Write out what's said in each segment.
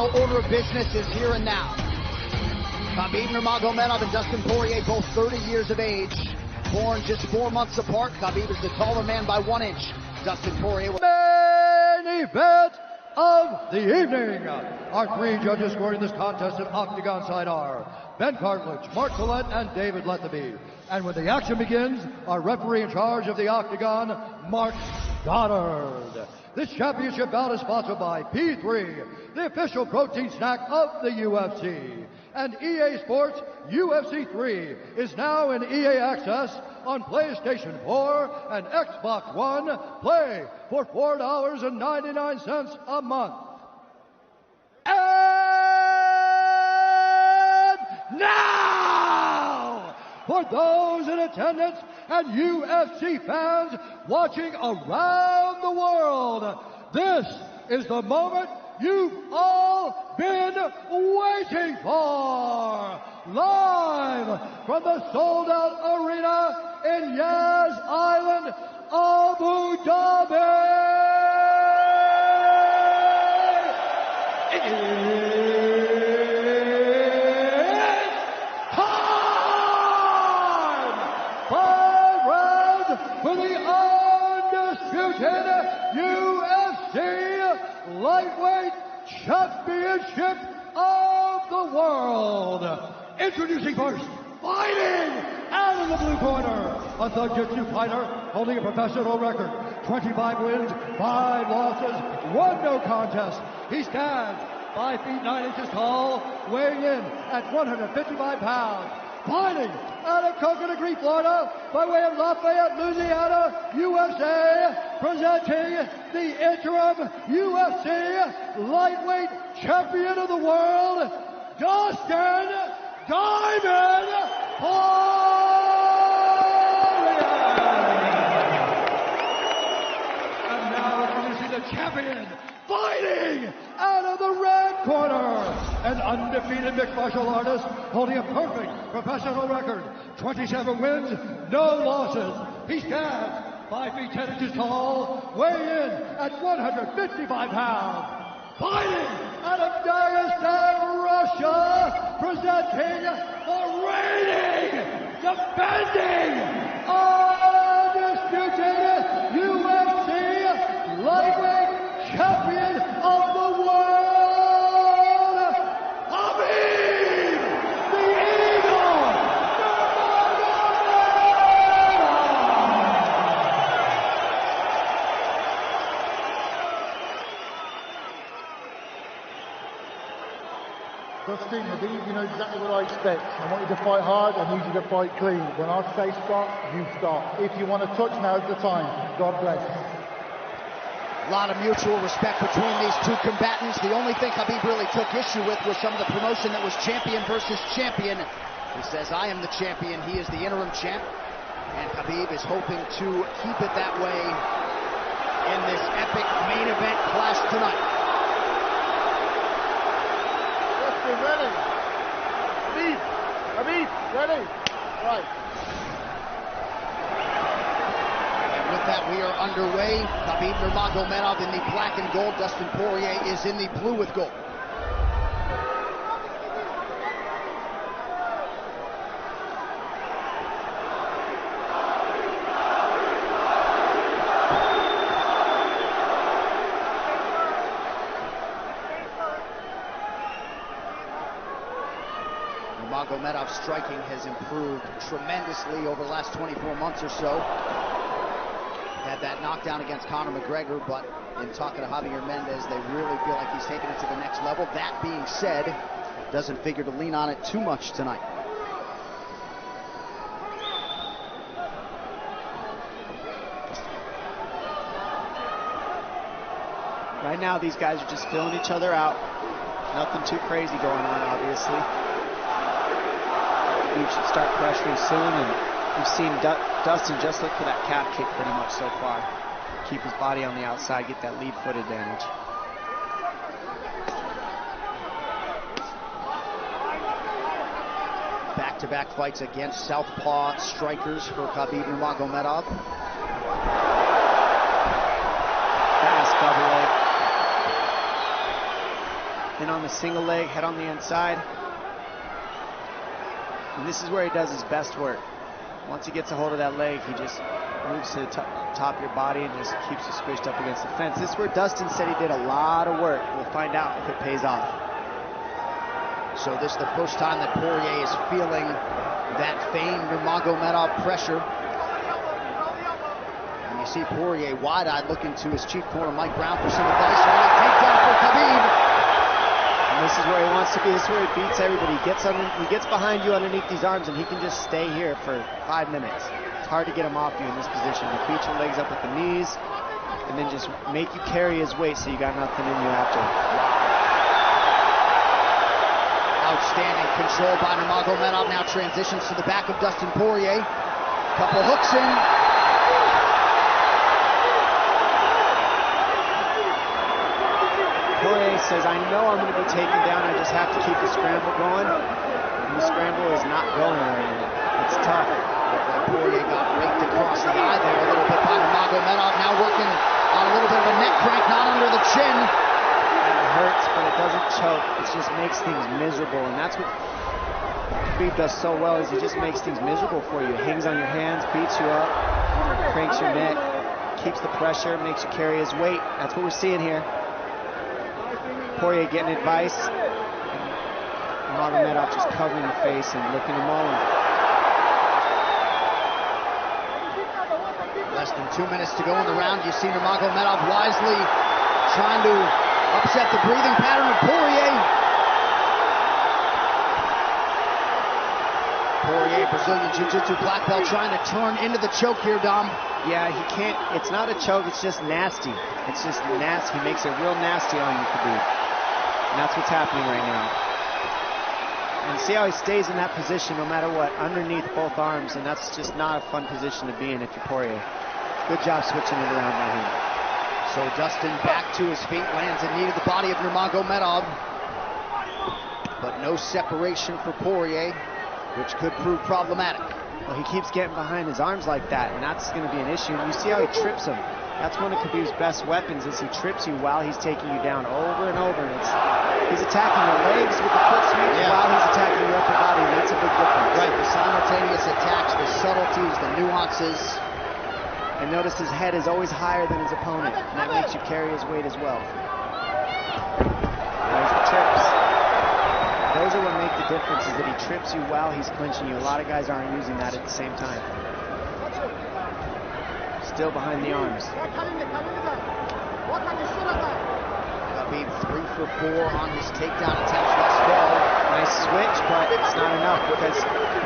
Order of business is here and now. Khabib Nurmagomedov and Dustin Poirier, both 30 years of age, born just 4 months apart. Khabib is the taller man by 1 inch. Dustin Poirier. Main event of the evening. Our 3 judges scoring this contest at Octagon side are Ben Cartledge, Mark Collette, and David Lethaby. And when the action begins, our referee in charge of the Octagon, Mark Goddard. This championship bout is sponsored by P3, the official protein snack of the UFC. And EA Sports UFC 3 is now in EA Access on PlayStation 4 and Xbox One. Play for $4.99 a month. And now, for those in attendance and UFC fans watching around the world, this is the moment you've all been waiting for. Live from the sold-out arena in Yas Island, Abu Dhabi. For the undisputed UFC Lightweight Championship of the World. Introducing first, fighting out of the blue corner, a Thug-Jitsu fighter holding a professional record, 25 wins, 5 losses, 1 no contest. He stands 5 feet 9 inches tall, weighing in at 155 pounds. Fighting out of Coconut Creek, Florida, by way of Lafayette, Louisiana, USA, presenting the interim UFC Lightweight Champion of the World, Dustin Diamond Poirier. And now introducing the champion, fighting out of the red corner, an undefeated mixed martial artist holding a perfect professional record, 27 wins, no losses. He stands 5 feet 10 inches tall, weighing in at 155 pounds. Fighting out of Dagestan, Russia, presenting the reigning, defending, undisputed UFC Lightweight Champion of the world, Khabib, the Eagle, Dustin, Khabib, you know exactly what I expect. I want you to fight hard, I need you to fight clean. When I say stop, you stop. If you want to touch, now's the time. God bless. A lot of mutual respect between these two combatants. The only thing Khabib really took issue with was some of the promotion that was champion versus champion. He says, I am the champion, he is the interim champ. And Khabib is hoping to keep it that way in this epic main event clash tonight. Dustin, ready? Khabib, ready? Right. With that, we are underway. Khabib Nurmagomedov in the black and gold. Dustin Poirier is in the blue with gold. Nurmagomedov's striking has improved tremendously over the last 24 months or so. Had that knockdown against Conor McGregor, but in talking to Javier Mendez, they really feel like he's taking it to the next level. That being said, doesn't figure to lean on it too much tonight. Right now, these guys are just filling each other out. Nothing too crazy going on, obviously. We should start pressuring soon, and we've seen Dustin just look for that calf kick pretty much so far. Keep his body on the outside, get that lead foot advantage. Back-to-back fights against southpaw strikers for Khabib Nurmagomedov. Fast double leg. Then on the single leg, head on the inside. And this is where he does his best work. Once he gets a hold of that leg, he just moves to the top of your body and just keeps you squished up against the fence. This is where Dustin said he did a lot of work. We'll find out if it pays off. So this is the first time that Poirier is feeling that famed Nurmagomedov pressure. And you see Poirier wide-eyed looking to his chief corner, Mike Brown, for some advice. Early takedown for Khabib. And this is where he wants to be. This is where he beats everybody. He gets behind you underneath these arms, and he can just stay here for 5 minutes. It's hard to get him off you in this position. You beat your legs up with the knees, and then just make you carry his weight so you got nothing in you after. Outstanding control by Nurmagomedov. Now transitions to the back of Dustin Poirier. Couple hooks in. Poirier says, I know I'm going to be taken down. I just have to keep the scramble going. And the scramble is not going right now. It's tough. Poirier got raked across the eye there a little bit by Nurmagomedov. Now working on a little bit of a neck crank, not under the chin. It hurts, but it doesn't choke. It just makes things miserable, and that's what Khabib does so well, is he just makes things miserable for you. Hangs on your hands, beats you up, cranks your neck, keeps the pressure, makes you carry his weight. That's what we're seeing here. Poirier getting advice, and Nurmagomedov just covering the face and looking him all in. Less than 2 minutes to go in the round. You see Nurmagomedov wisely trying to upset the breathing pattern of Poirier. Poirier, Brazilian Jiu-Jitsu black belt, trying to turn into the choke here, Dom. Yeah, he can't. It's not a choke. It's just nasty. It's just nasty. He makes it real nasty on you, Khabib. And that's what's happening right now. And see how he stays in that position no matter what, underneath both arms, and that's just not a fun position to be in if you're Poirier. Good job switching it around by him. So Dustin back to his feet, lands in knee to the body of Nurmagomedov. But no separation for Poirier, which could prove problematic. Well, he keeps getting behind his arms like that, and that's going to be an issue. And you see how he trips him. That's one of Khabib's best weapons, is he trips you while he's taking you down over and over. And he's attacking your legs with the foot sweep while he's attacking your upper body, and that's a big difference. Right, the simultaneous attacks, the subtleties, the nuances. And notice his head is always higher than his opponent, and that makes you carry his weight as well. There's the trips. Those are what make the difference, is that he trips you while he's clinching you. A lot of guys aren't using that at the same time. Still behind the arms. Khabib 3 for 4 on his takedown attempts thus far. Nice switch, but it's not enough because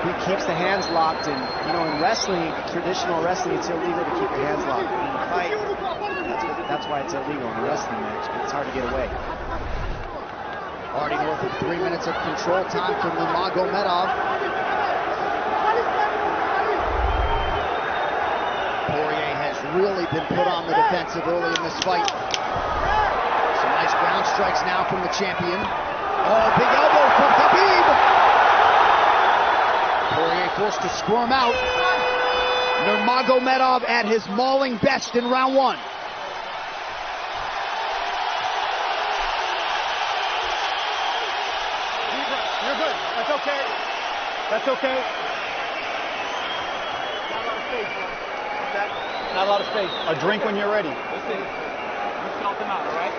he keeps the hands locked. And you know, in wrestling, traditional wrestling, it's illegal to keep your hands locked. In a fight, that's why it's illegal in a wrestling match, but it's hard to get away. Already north of 3 minutes of control time from Nurmagomedov. Poirier has really been put on the defensive early in this fight. Some nice ground strikes now from the champion. Oh, big elbow from Khabib. Poirier forced to squirm out. Nurmagomedov at his mauling best in round 1. You're good. That's okay. That's okay. Not a lot of space. A drink when you're ready. Listen, you felt him out, all right?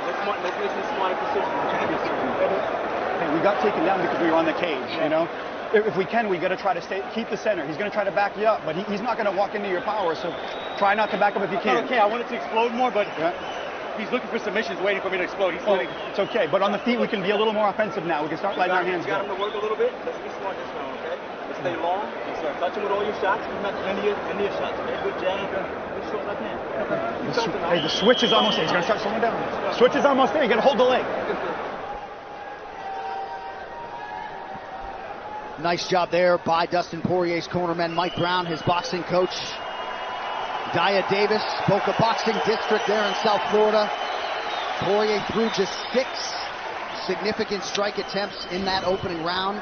Let's make this smart decision. Hey, we got taken down because we were on the cage, you know? If we can, we got to try to keep the center. He's going to try to back you up, but he's not going to walk into your power, so try not to back up if you can. Okay, I wanted to explode more, but he's looking for submissions, waiting for me to explode. It's okay, but on the feet, we can be a little more offensive now. We can start letting our hands go. You got him to work a little bit. Let's be smart this round, okay? Let's stay long. Let's start touching with all your shots. Come back to end of your shots, okay? Good jab. Good short left hand. Hey, the switch is almost there. He's going to start slowing down. Switch is almost there. You got to hold the leg. Nice job there by Dustin Poirier's cornerman, Mike Brown, his boxing coach. Dia Davis, Boca Boxing District there in South Florida. Poirier threw just 6 significant strike attempts in that opening round.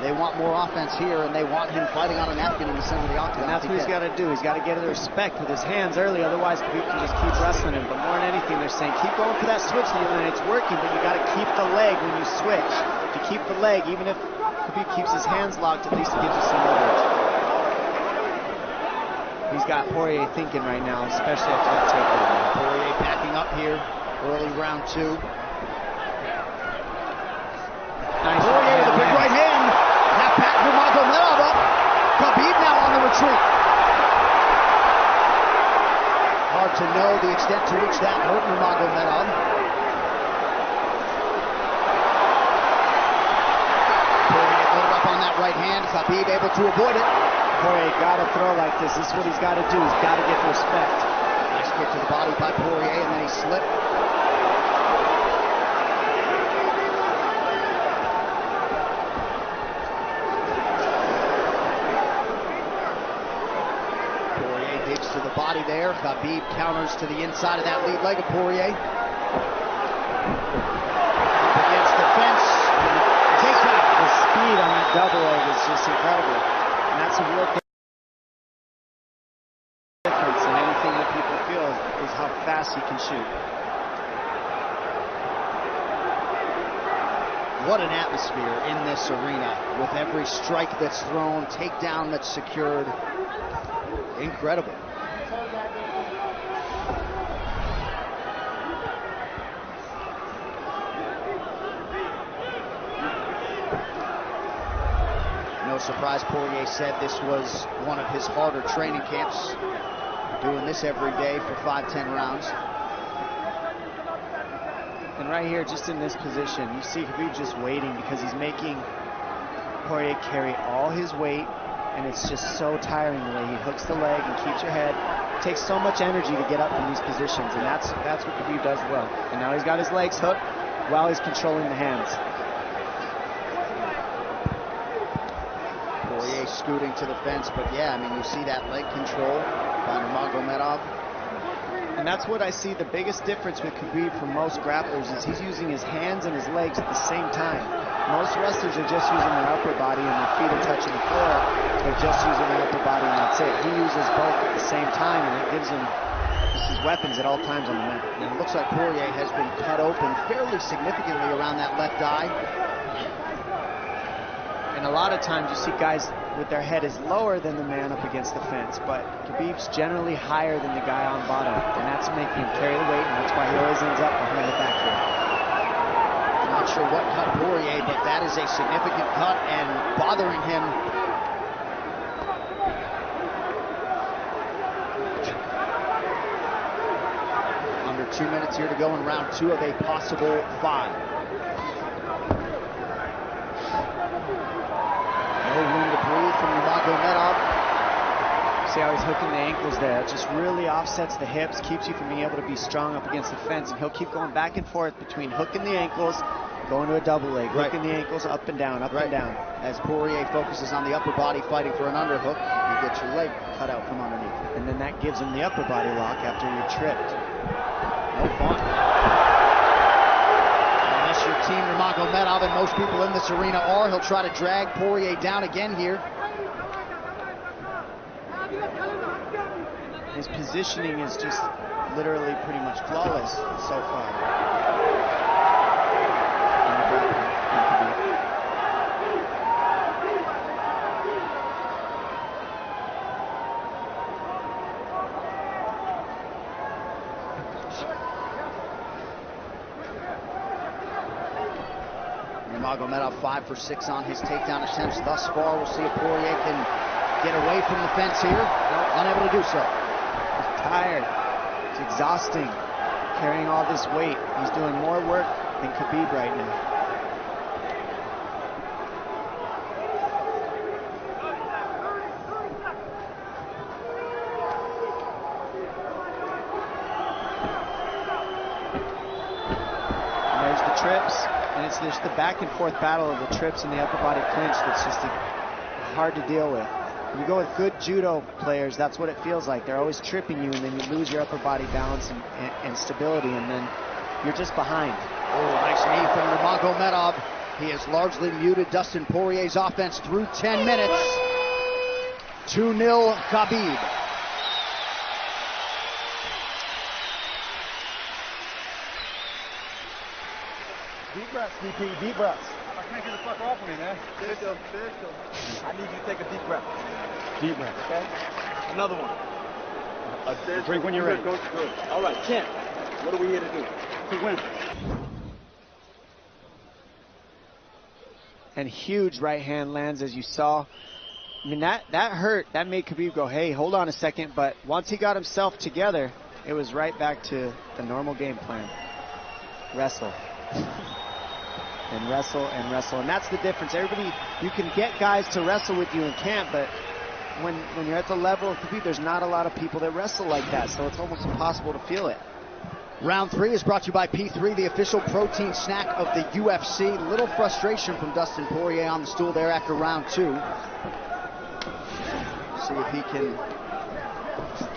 They want more offense here, and they want him fighting on a napkin in the center of the octagon. And that's what he's got to do. He's got to get the respect with his hands early, otherwise Khabib can just keep wrestling him. But more than anything, they're saying keep going for that switch, and it's working, but you got to keep the leg when you switch. To keep the leg, even if Khabib keeps his hands locked, at least it gives you some leverage. He's got Poirier thinking right now, especially after that takedown. Poirier backing up here, early round 2. Nice Poirier with a big right hand. Half back Nurmagomedov up. Khabib now on the retreat. Hard to know the extent to which that hurt Nurmagomedov. Poirier loaded up on that right hand. Khabib able to avoid it. Poirier got to throw like this. This is what he's got to do. He's got to get the respect. Nice kick to the body by Poirier, and then he slipped. Poirier digs to the body there. Khabib counters to the inside of that lead leg of Poirier. Up against the fence. Takedown. The speed on that double leg is just incredible. And that's a real difference in anything that people feel is how fast he can shoot. What an atmosphere in this arena with every strike that's thrown, takedown that's secured. Incredible. No surprise, Poirier said this was one of his harder training camps. Doing this every day for 5-10 rounds. And right here, just in this position, you see Khabib just waiting because he's making Poirier carry all his weight, and it's just so tiring the way he hooks the leg and keeps your head. It takes so much energy to get up in these positions, and that's what Khabib does well. And now he's got his legs hooked while he's controlling the hands. Poirier scooting to the fence, but yeah, I mean, you see that leg control by Nurmagomedov. And that's what I see the biggest difference with Khabib from most grapplers is he's using his hands and his legs at the same time. Most wrestlers are just using their upper body and their feet are touching the floor. They're just using their upper body and that's it. He uses both at the same time, and it gives him his weapons at all times on the mat. And it looks like Poirier has been cut open fairly significantly around that left eye. And a lot of times you see guys with their head is lower than the man up against the fence, but Khabib's generally higher than the guy on bottom, and that's making him carry the weight, and that's why he always ends up behind the back here. I'm not sure what cut Poirier, but that is a significant cut and bothering him. Under 2 minutes here to go in round 2 of a possible 5. No room to breathe from Nurmagomedov. See how he's hooking the ankles there. It just really offsets the hips, keeps you from being able to be strong up against the fence, and he'll keep going back and forth between hooking the ankles, going to a double leg, hooking the ankles up and down, up and down. As Poirier focuses on the upper body fighting for an underhook, you get your leg cut out from underneath. And then that gives him the upper body lock after you're tripped. No fun. Unless you're Team Nurmagomedov, and most people in this arena are, he'll try to drag Poirier down again here. His positioning is just literally pretty much flawless so far. Nurmagomedov 5 for 6 on his takedown attempts thus far. We'll see if Poirier can get away from the fence here. Unable to do so. He's tired. It's exhausting carrying all this weight. He's doing more work than Khabib right now. And there's the trips, and it's just the back and forth battle of the trips and the upper body clinch that's just hard to deal with. When you go with good judo players, that's what it feels like. They're always tripping you, and then you lose your upper body balance and stability, and then you're just behind. Oh, nice knee from Nurmagomedov. He has largely muted Dustin Poirier's offense through 10 minutes. 2-0 Khabib. Deep breaths, DP, deep breaths. I can't get the fuck off of me, man. I need you to take a deep breath. Deep breaths. Okay? Another one. Drink when you're ready. Good. All right, champ. What are we here to do? To win. And huge right hand lands, as you saw. I mean, that hurt. That made Khabib go, hey, hold on a second. But once he got himself together, it was right back to the normal game plan. Wrestle. And wrestle and wrestle. And that's the difference. Everybody, you can get guys to wrestle with you in camp, but when you're at the level of Khabib, there's not a lot of people that wrestle like that. So it's almost impossible to feel it. Round 3 is brought to you by P3, the official protein snack of the UFC. Little frustration from Dustin Poirier on the stool there after round 2. See if he can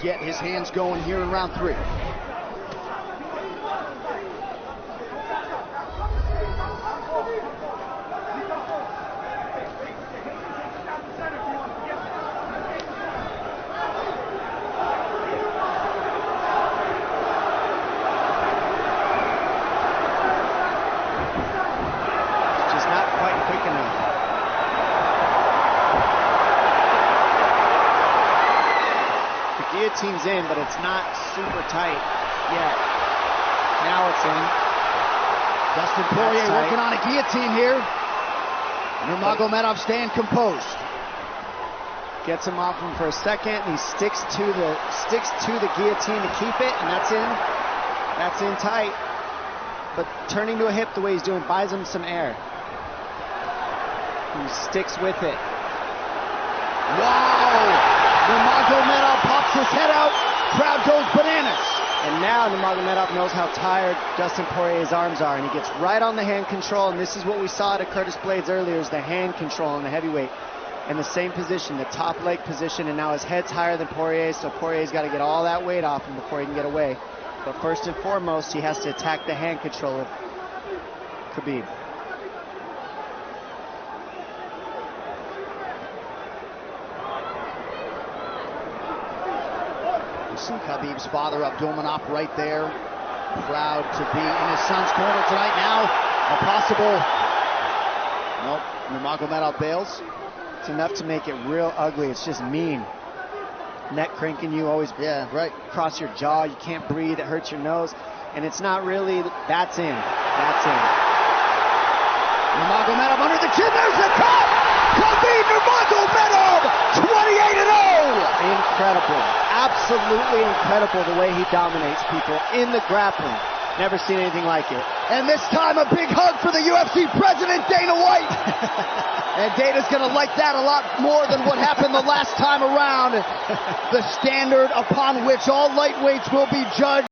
get his hands going here in round 3. Guillotine's in, but it's not super tight yet. Now it's in. Dustin Poirier working on a guillotine here. Nurmagomedov staying composed. Gets him off him for a second. And he sticks to the guillotine to keep it, and that's in. That's in tight. But turning to a hip the way he's doing buys him some air. He sticks with it. Wow! Nurmagomedov pops his head out, crowd goes bananas. And now Nurmagomedov knows how tired Dustin Poirier's arms are, and he gets right on the hand control, and this is what we saw at Curtis Blades earlier, is the hand control on the heavyweight. In the same position, the top leg position, and now his head's higher than Poirier, so Poirier's got to get all that weight off him before he can get away. But first and foremost, he has to attack the hand control of Khabib. See Khabib's father, Abdulmanap, right there. Proud to be in his son's corner tonight. Now, a possible... Nope, Nurmagomedov bails. It's enough to make it real ugly. It's just mean. Neck cranking you, always across your jaw. You can't breathe. It hurts your nose. And it's not really... That's in. That's in. Nurmagomedov under the chin. There's the cut! Khabib Nurmagomedov, 28-0! Incredible. Absolutely incredible the way he dominates people in the grappling. Never seen anything like it. And this time a big hug for the UFC president, Dana White. And Dana's going to like that a lot more than what happened the last time around. The standard upon which all lightweights will be judged.